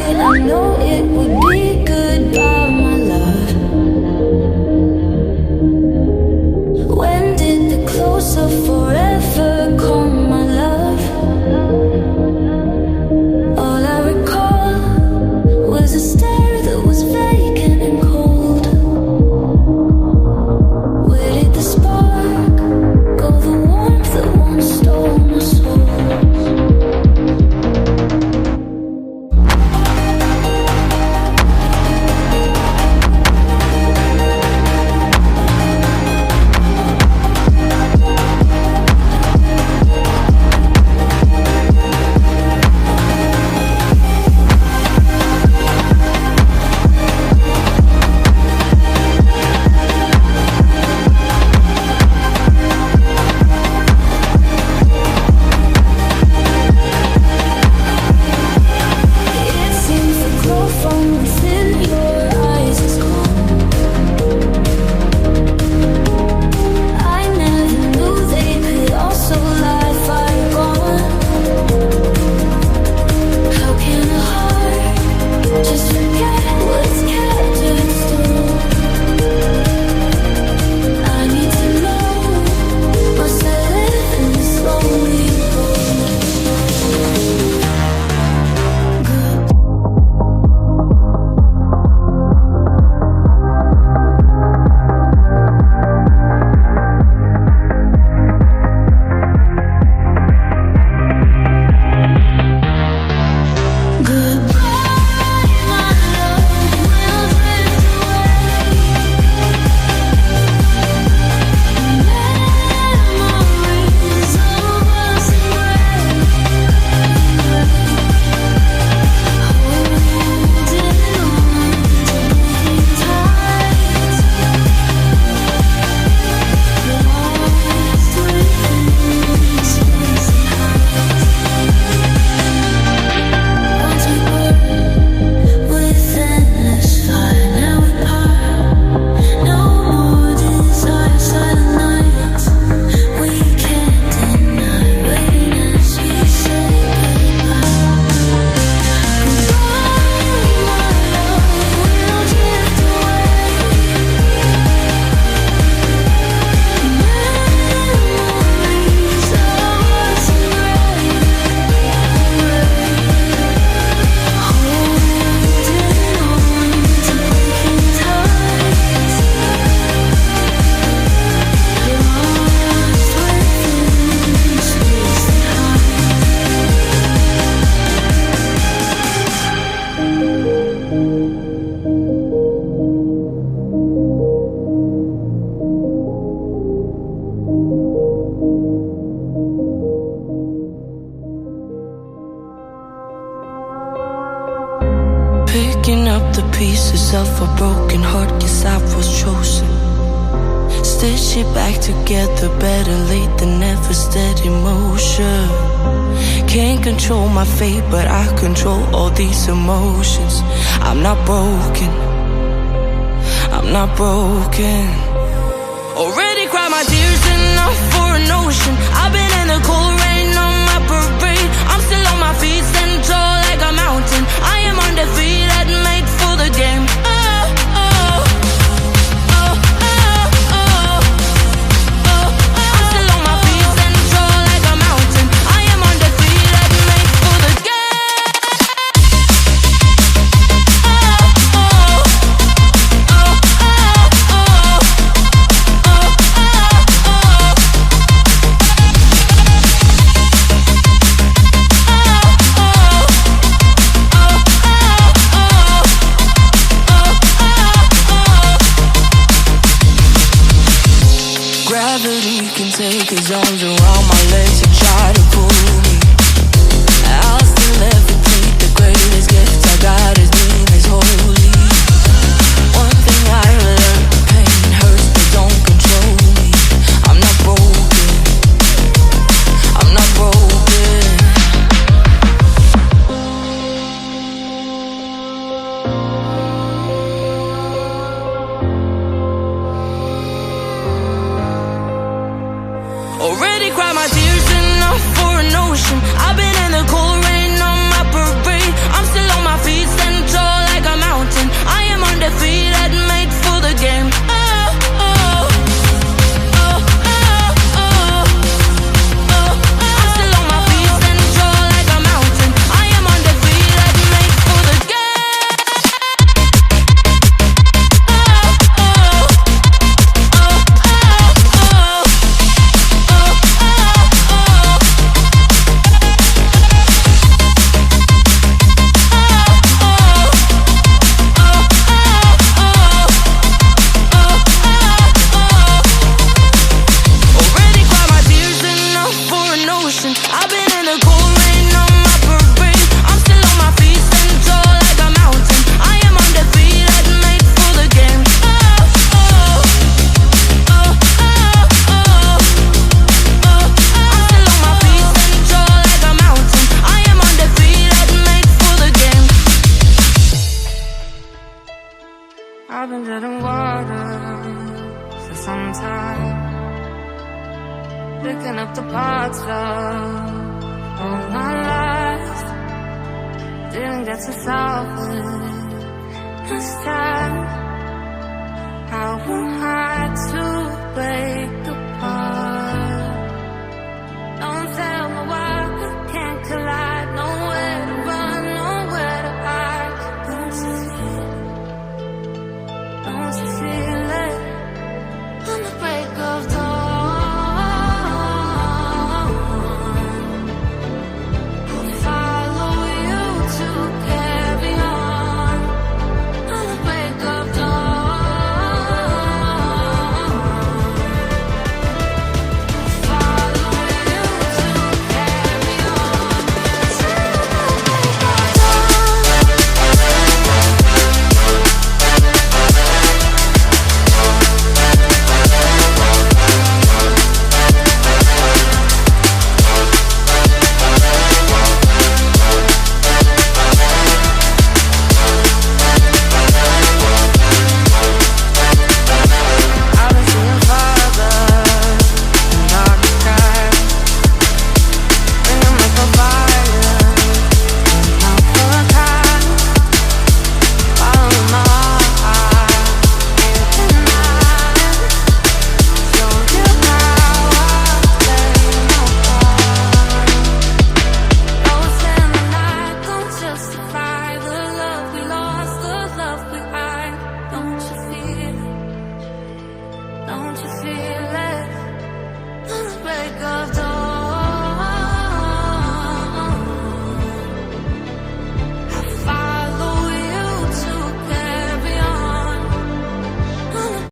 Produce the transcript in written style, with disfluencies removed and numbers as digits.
it, I know it would be goodbye, my love. When did the close of forever come, my love? All I recall was a stare that was vacant and cold. Where did the spark go, the warmth that once stole my soul? Picking up the pieces of a broken heart, guess I was chosen. Stitch it back together, better late than never, steady motion. Can't control my fate, but I control all these emotions. I'm not broken, I'm not broken. Already cried my tears enough for an ocean. I've been in the cold rain on my parade. I'm still on my feet, stand tall like a mountain. I am undefeated, made for the game. Take his arms around my legs and try to pull me. I'll still levitate. The greatest gift I got, his name is holy. One thing I learned, pain hurts but don't control me. I'm not broken, I'm not broken. Already cried my tears enough for an ocean. I've been in the cold rain on my parade. I'm still on my feet. I've been dead in water for some time, picking up the parts of all my life. Didn't get to solve it this time. How will